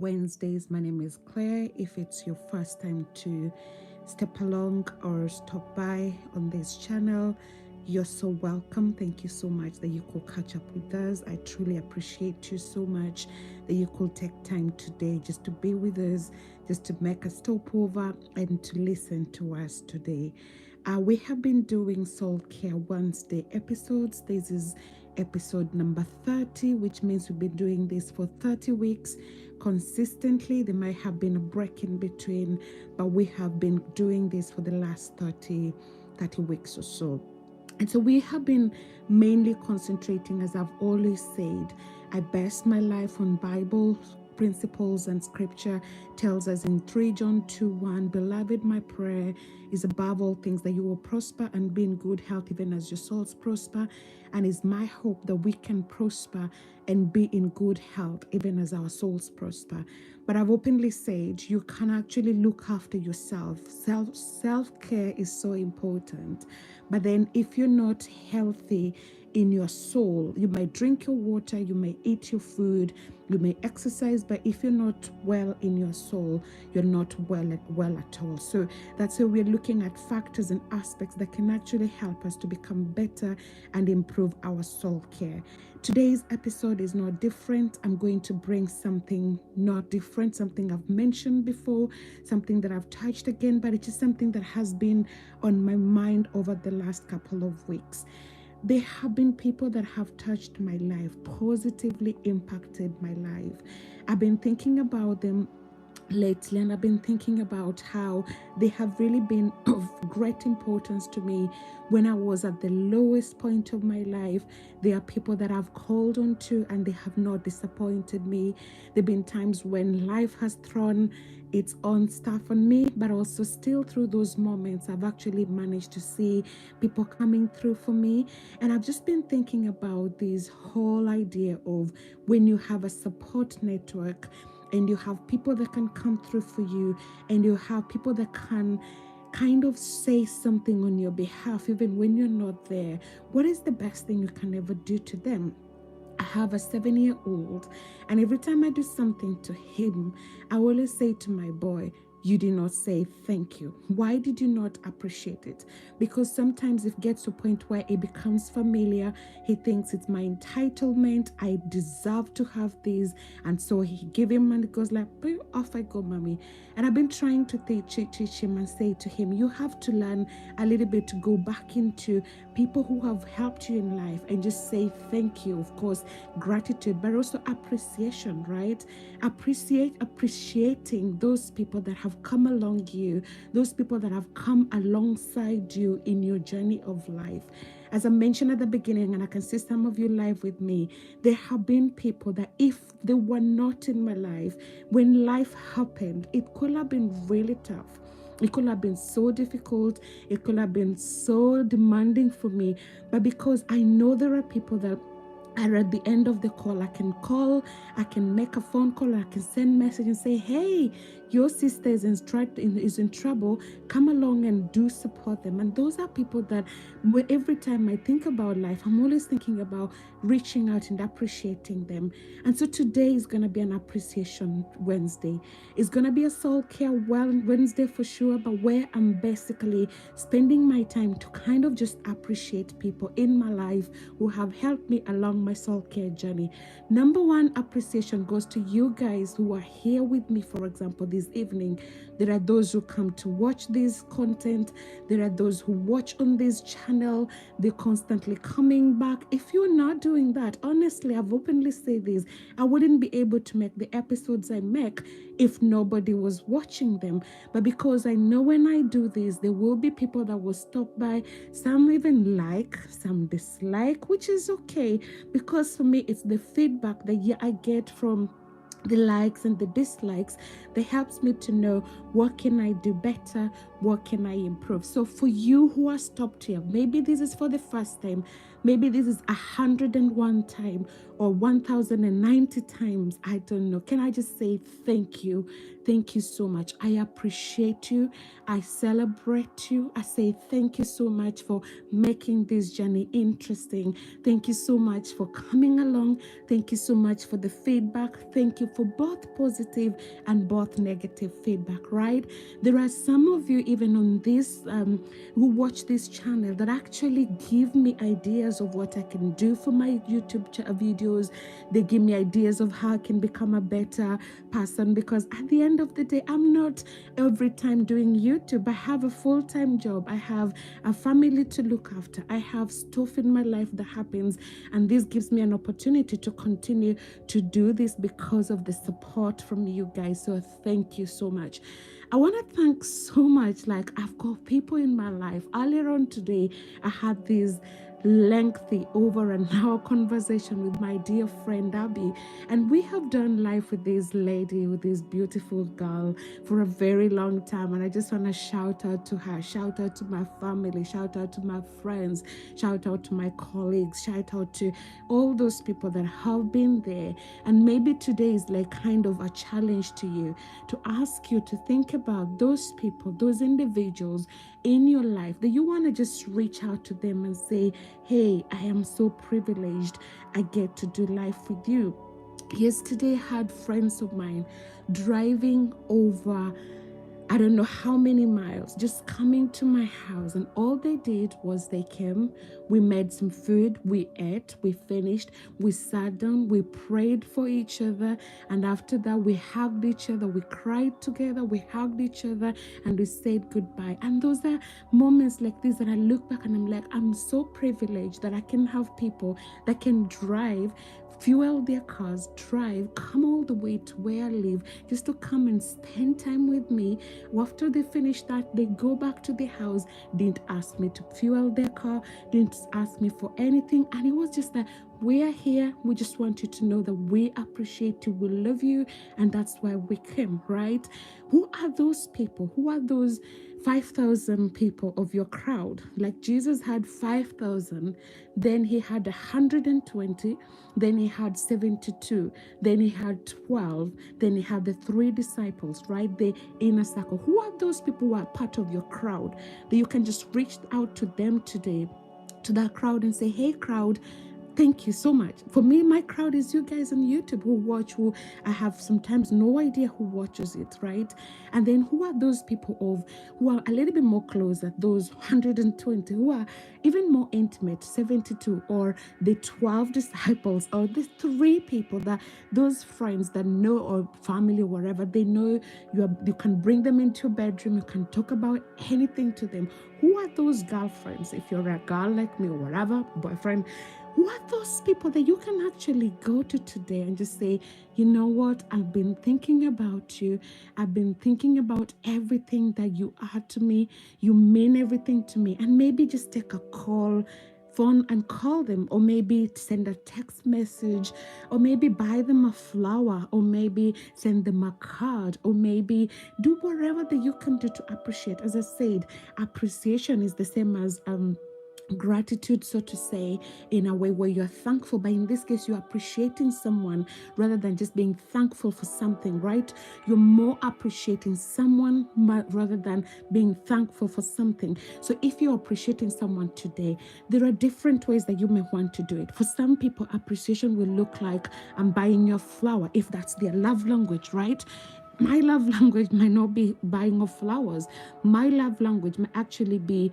Wednesdays. My name is Claire. If it's your first time to step along or stop by on this channel, you're so welcome. Thank you so much that you could catch up with us. I truly appreciate you so much that you could take time today just to be with us, just to make a stopover and to listen to us today. We have been doing Soul Care Wednesday episodes. This is episode number 30, which means we've been doing this for 30 weeks consistently. There might have been a break in between, but we have been doing this for the last 30 weeks or so. And so we have been mainly concentrating, as I've always said, I base my life on Bible principles, and scripture tells us in 3 John 2:1, beloved, my prayer is above all things that you will prosper and be in good health even as your souls prosper. And it's my hope that we can prosper and be in good health even as our souls prosper. But I've openly said you can actually look after yourself. Self-care is so important. But then if you're not healthy in your soul, you might drink your water, you may eat your food, you may exercise, but if you're not well in your soul, you're not well at all. So that's why we're looking at factors and aspects that can actually help us to become better and improve our soul care. Today's episode is not different. I'm going to bring something not different, something I've mentioned before, something that I've touched again, but it's just something that has been on my mind over the last couple of weeks. There have been people that have touched my life, positively impacted my life. I've been thinking about them lately, and I've been thinking about how they have really been of great importance to me when I was at the lowest point of my life. There are people that I've called on to and they have not disappointed me. There have been times when life has thrown its own stuff on me, but also still through those moments I've actually managed to see people coming through for me. And I've just been thinking about this whole idea of when you have a support network and you have people that can come through for you, and you have people that can kind of say something on your behalf even when you're not there. What is the best thing you can ever do to them? I have a 7-year-old, and every time I do something to him, I always say to my boy, you did not say thank you. Why did you not appreciate it? Because sometimes it gets to a point where it becomes familiar. He thinks it's my entitlement. I deserve to have this. And so he give him, and it goes like, off I go, mommy. And I've been trying to teach him and say to him, you have to learn a little bit to go back into people who have helped you in life and just say thank you. Of course, gratitude, but also appreciation, right? Appreciating those people that have come along you, those people that have come alongside you in your journey of life. As I mentioned at the beginning, and I can see some of you live with me, there have been people that if they were not in my life, when life happened, it could have been really tough. It could have been so difficult. It could have been so demanding for me. But because I know there are people that are at the end of the call, I can make a phone call, I can send message and say, hey, your sister is in trouble, come along and do support them. And those are people that every time I think about life, I'm always thinking about reaching out and appreciating them. And so today is going to be an appreciation Wednesday. It's going to be a soul care Wednesday for sure, but where I'm basically spending my time to kind of just appreciate people in my life who have helped me along my soul care journey. Number one appreciation goes to you guys who are here with me, for example, this evening. There are those who come to watch this content. There are those who watch on this channel. They're constantly coming back. If you're not doing that, honestly, I've openly said this, I wouldn't be able to make the episodes I make if nobody was watching them. But because I know when I do this, there will be people that will stop by, some even like, some dislike, which is okay, because for me, it's the feedback that I get from the likes and the dislikes that helps me to know what can I do better, What can I improve? So for you who are stopped here, maybe this is for the first time, maybe this is 101 time or 1090 times, I don't know. Can I just say thank you? Thank you so much. I appreciate you. I celebrate you. I say thank you so much for making this journey interesting. Thank you so much for coming along. Thank you so much for the feedback. Thank you for both positive and both negative feedback, right? There are some of you even on this who watch this channel that actually give me ideas of what I can do for my YouTube videos. They give me ideas of how I can become a better person, because at the end of the day, I'm not every time doing YouTube. I have a full-time job. I have a family to look after. I have stuff in my life that happens, and this gives me an opportunity to continue to do this because of the support from you guys. So thank you so much. I want to thank so much. Like, I've got people in my life. Earlier on today, I had this lengthy over an hour conversation with my dear friend Abby, and we have done life with this lady, with this beautiful girl, for a very long time. And I just want to shout out to her, shout out to my family, shout out to my friends, shout out to my colleagues, shout out to all those people that have been there. And maybe today is like kind of a challenge to you, to ask you to think about those people, those individuals in your life that you want to just reach out to them and say, hey, I am so privileged I get to do life with you. Yesterday, I had friends of mine driving over I don't know how many miles, just coming to my house. And all they did was they came, we made some food, we ate, we finished, we sat down, we prayed for each other. And after that, we hugged each other, we cried together, we hugged each other, and we said goodbye. And those are moments like this that I look back and I'm like, I'm so privileged that I can have people that can drive, fuel their cars, drive, come all the way to where I live just to come and spend time with me. After they finish that, they go back to the house, didn't ask me to fuel their car, didn't ask me for anything. And it was just that we are here. We just want you to know that we appreciate you, we love you, and that's why we came, right? Who are those people? Who are those 5,000 people of your crowd? Like Jesus had 5,000, then he had 120, then he had 72, then he had 12, then he had the 3 disciples, right? The inner circle. Who are those people who are part of your crowd that you can just reach out to them today, to that crowd, and say, hey, crowd, thank you so much. For me, my crowd is you guys on YouTube who watch, who I have sometimes no idea who watches it, right? And then who are those people who are a little bit more closer, those 120 who are even more intimate, 72, or the 12 disciples, or the 3 people, that those friends that know, or family, wherever, they know you can bring them into your bedroom, you can talk about anything to them. Who are those girlfriends? If you're a girl like me, or whatever, boyfriend, who are those people that you can actually go to today and just say, you know what, I've been thinking about you. I've been thinking about everything that you are to me. You mean everything to me. And maybe just take a phone and call them, or maybe send a text message, or maybe buy them a flower, or maybe send them a card, or maybe do whatever that you can do to appreciate. As I said, appreciation is the same as gratitude, so to say, in a way where you're thankful, but in this case you're appreciating someone rather than just being thankful for something, right? You're more appreciating someone rather than being thankful for something. So if you're appreciating someone today, there are different ways that you may want to do it. For some people, appreciation will look like I'm buying your flower, if that's their love language, right? My love language might not be buying of flowers. My love language may actually be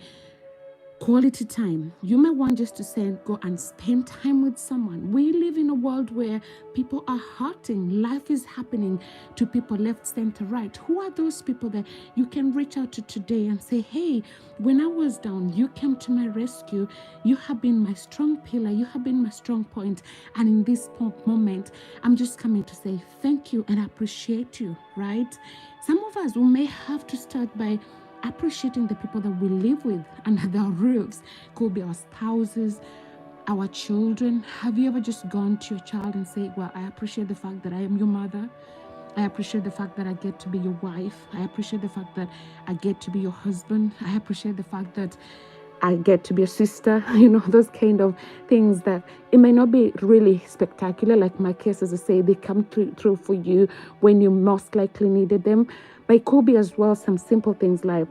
quality time. You may want just to say, go and spend time with someone. We live in a world where people are hurting. Life is happening to people left, center, right. Who are those people that you can reach out to today and say, hey, when I was down, you came to my rescue. You have been my strong pillar. You have been my strong point. And in this moment, I'm just coming to say thank you and appreciate you, right? Some of us, we may have to start by appreciating the people that we live with under our roofs. Could be our spouses, our children. Have you ever just gone to your child and say, well, I appreciate the fact that I am your mother? I appreciate the fact that I get to be your wife. I appreciate the fact that I get to be your husband. I appreciate the fact that I get to be a sister, those kind of things that it may not be really spectacular. Like my case, as I say, they come through for you when you most likely needed them. But it could be as well some simple things like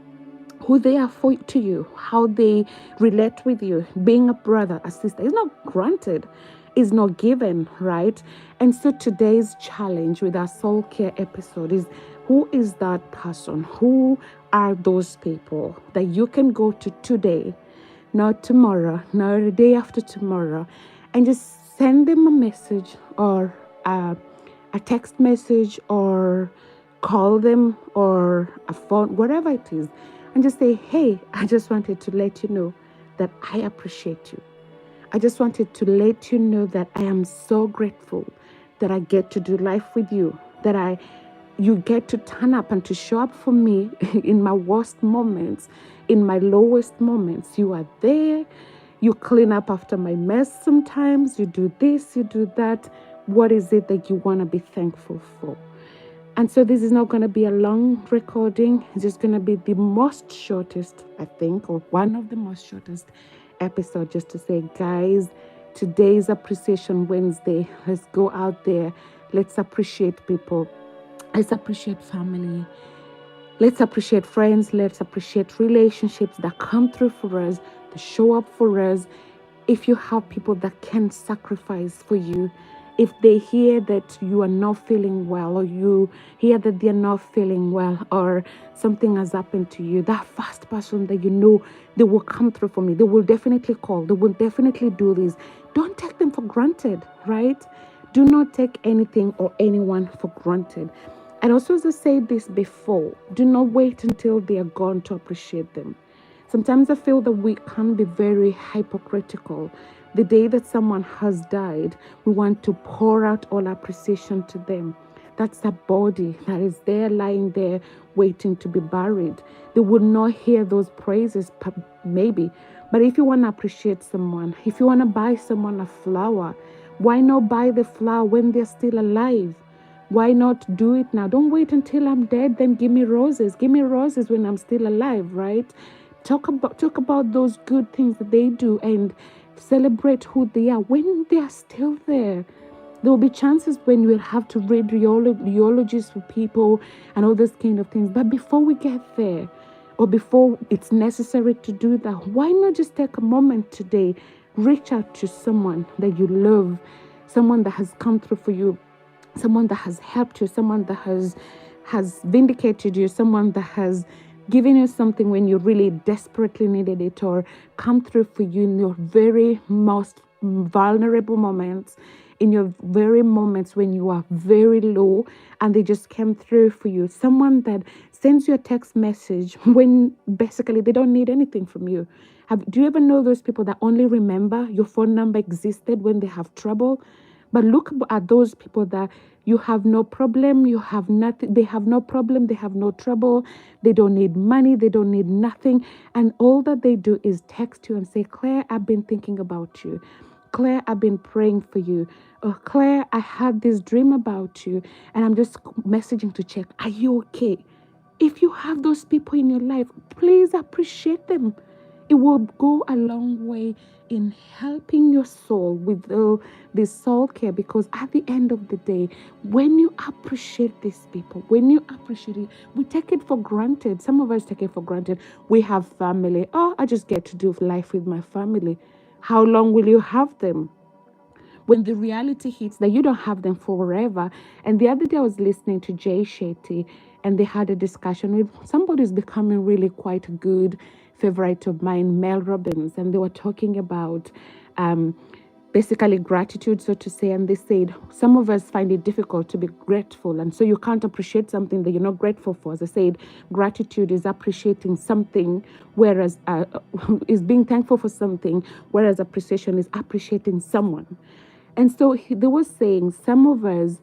who they are to you, how they relate with you. Being a brother, a sister is not granted, is not given, right? And so today's challenge with our soul care episode is, who is that person? Who are those people that you can go to today, not tomorrow, not the day after tomorrow, and just send them a message or a text message or call them or a phone, whatever it is, and just say, hey, I just wanted to let you know that I appreciate you. I just wanted to let you know that I am so grateful that I get to do life with you, that you get to turn up and to show up for me in my worst moments, in my lowest moments. You are there. You clean up after my mess sometimes. You do this, you do that. What is it that you want to be thankful for? And so this is not going to be a long recording. It's just going to be the most shortest, I think, or one of the most shortest episodes, just to say, guys, today is Appreciation Wednesday. Let's go out there. Let's appreciate people. Let's appreciate family. Let's appreciate friends. Let's appreciate relationships that come through for us, that show up for us. If you have people that can sacrifice for you, if they hear that you are not feeling well, or you hear that they're not feeling well, or something has happened to you, that first person that you know, they will come through for me. They will definitely call. They will definitely do this. Don't take them for granted, right? Do not take anything or anyone for granted. And also, as I said this before, do not wait until they are gone to appreciate them. Sometimes I feel that we can be very hypocritical. The day that someone has died, we want to pour out all appreciation to them. That's a body that is there, lying there, waiting to be buried. They would not hear those praises, maybe. But if you want to appreciate someone, if you want to buy someone a flower, why not buy the flower when they're still alive? Why not do it now? Don't wait until I'm dead, then give me roses. Give me roses when I'm still alive, right? Talk about those good things that they do and celebrate who they are when they are still there. There will be chances when you will have to read eulogies for people and all those kind of things. But before we get there, or before it's necessary to do that, why not just take a moment today, reach out to someone that you love, someone that has come through for you, someone that has helped you, someone that has vindicated you, someone that has given you something when you really desperately needed it, or come through for you in your very most vulnerable moments, in your very moments when you are very low, and they just came through for you. Someone that sends you a text message when basically they don't need anything from you. Do you ever know those people that only remember your phone number existed when they have trouble? But look at those people that you have no problem, you have nothing, they have no problem, they have no trouble, they don't need money, they don't need nothing. And all that they do is text you and say, Claire, I've been thinking about you. Claire, I've been praying for you. Or Claire, I had this dream about you and I'm just messaging to check, are you okay? If you have those people in your life, please appreciate them. It will go a long way in helping your soul with this soul care, because at the end of the day, when you appreciate these people, when you appreciate it, we take it for granted. Some of us take it for granted. We have family. Oh, I just get to do life with my family. How long will you have them? When the reality hits that you don't have them forever. And the other day I was listening to Jay Shetty, and they had a discussion with somebody who's becoming really quite a good favorite of mine, Mel Robbins, and they were talking about basically gratitude, so to say. And they said some of us find it difficult to be grateful, and so you can't appreciate something that you're not grateful for. As I said, gratitude is appreciating something, whereas is being thankful for something, whereas appreciation is appreciating someone. And so they were saying some of us,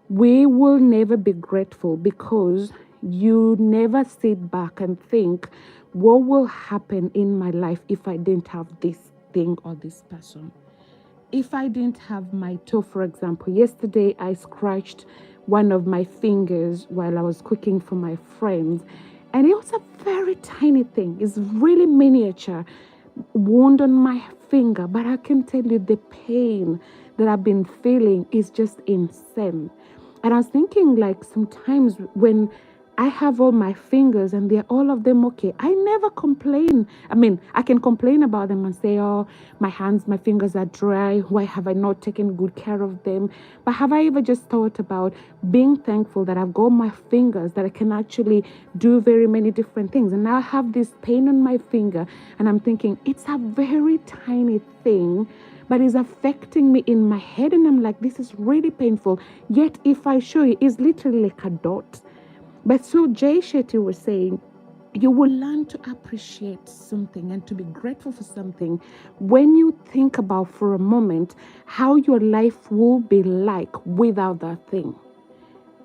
we will never be grateful because you never sit back and think, what will happen in my life if I didn't have this thing or this person? If I didn't have my toe, for example, yesterday I scratched one of my fingers while I was cooking for my friends. And it was a very tiny thing. It's really miniature wound on my finger. But I can tell you the pain that I've been feeling is just insane. And I was thinking, like, sometimes when I have all my fingers and they're all of them okay, I never complain. I mean, I can complain about them and say, oh, my hands, my fingers are dry. Why have I not taken good care of them? But have I ever just thought about being thankful that I've got my fingers, that I can actually do very many different things? And now I have this pain on my finger, and I'm thinking, it's a very tiny thing, but it's affecting me in my head. And I'm like, this is really painful. Yet if I show you, it's literally like a dot. But so Jay Shetty was saying, you will learn to appreciate something and to be grateful for something when you think about for a moment how your life will be like without that thing.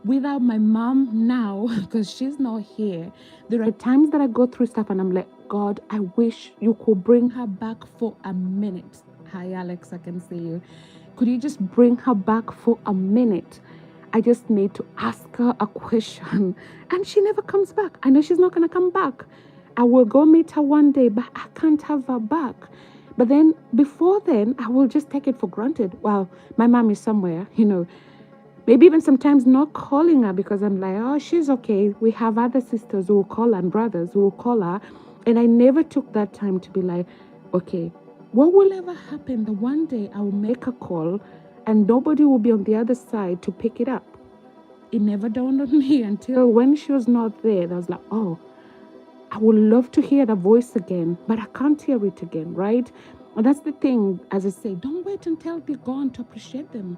Without my mom now, because she's not here, there are times that I go through stuff and I'm like, God, I wish you could bring her back for a minute. Hi, Alex, I can see you. Could you just bring her back for a minute? I just need to ask her a question. And she never comes back. I know she's not going to come back. I will go meet her one day, but I can't have her back. But then, before then, I will just take it for granted. Well, my mom is somewhere, maybe even sometimes not calling her because I'm like, oh, she's okay. We have other sisters who will call her and brothers who will call her. And I never took that time to be like, okay, what will ever happen the one day I will make a call and nobody will be on the other side to pick it up? It never dawned on me until when she was not there. I was like, oh, I would love to hear the voice again, but I can't hear it again, right? And that's the thing, as I say, don't wait until they're gone to appreciate them.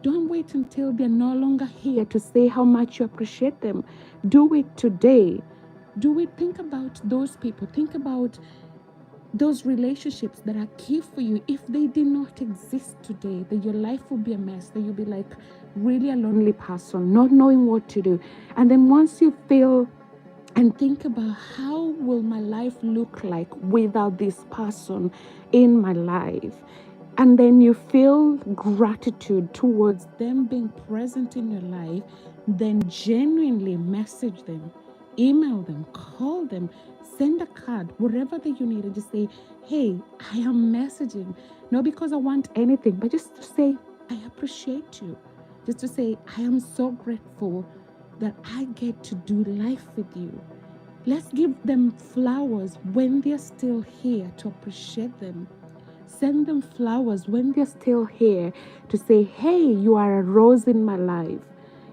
Don't wait until they're no longer here to say how much you appreciate them. Do it today. Do it. Think about those people. Think about those relationships that are key for you. If they did not exist today, that your life will be a mess, that you'll be like really a lonely person, not knowing what to do. And then once you feel and think about how will my life look like without this person in my life, and then you feel gratitude towards them being present in your life, then genuinely message them, email them, call them, send a card, whatever that you need, and just say, hey, I am messaging, not because I want anything, but just to say, I appreciate you. Just to say, I am so grateful that I get to do life with you. Let's give them flowers when they're still here to appreciate them. Send them flowers when they're still here to say, hey, you are a rose in my life.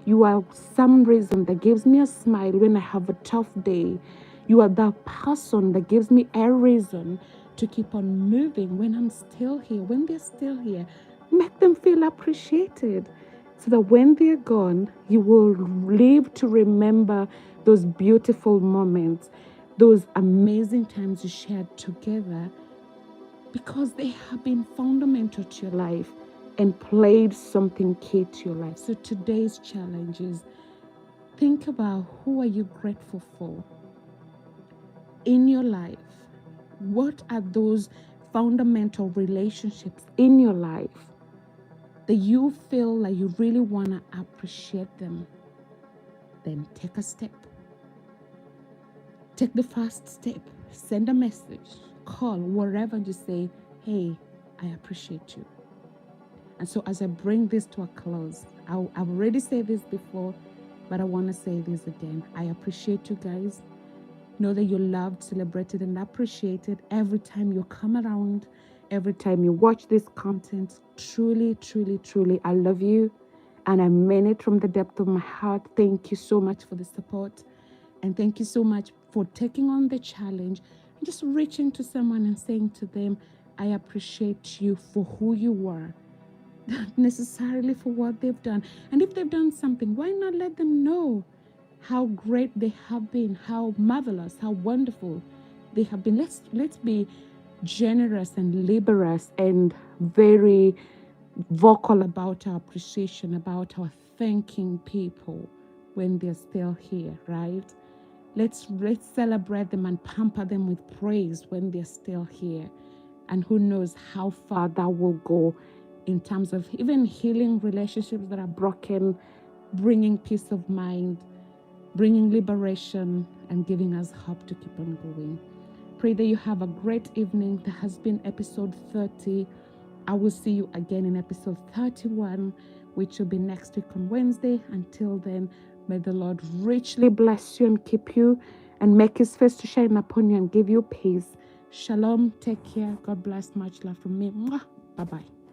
You are some reason that gives me a smile when I have a tough day. You are that person that gives me a reason to keep on moving when I'm still here, when they're still here. Make them feel appreciated so that when they're gone, you will live to remember those beautiful moments, those amazing times you shared together, because they have been fundamental to your life and played something key to your life. So today's challenge is think about who are you grateful for in your life? What are those fundamental relationships in your life that you feel like you really want to appreciate them? Then take a step. Take the first step. Send a message, call, wherever, and just say, hey, I appreciate you. And so as I bring this to a close, I've already said this before, but I want to say this again. I appreciate you guys. Know that you're loved, celebrated, and appreciated every time you come around, every time you watch this content. Truly, truly, truly, I love you. And I mean it from the depth of my heart. Thank you so much for the support. And thank you so much for taking on the challenge and just reaching to someone and saying to them, I appreciate you for who you are, not necessarily for what they've done. And if they've done something, why not let them know how great they have been, how marvelous, how wonderful they have been. Let's be generous and liberous and very vocal about our appreciation, about our thanking people when they're still here, right? Let's celebrate them and pamper them with praise when they're still here. And who knows how far that will go in terms of even healing relationships that are broken, bringing peace of mind, bringing liberation, and giving us hope to keep on going. Pray that you have a great evening. That has been episode 30. I will see you again in episode 31, which will be next week on Wednesday. Until then, may the Lord richly bless you and keep you, and make his face to shine upon you and give you peace. Shalom. Take care. God bless. Much love from me. Bye bye.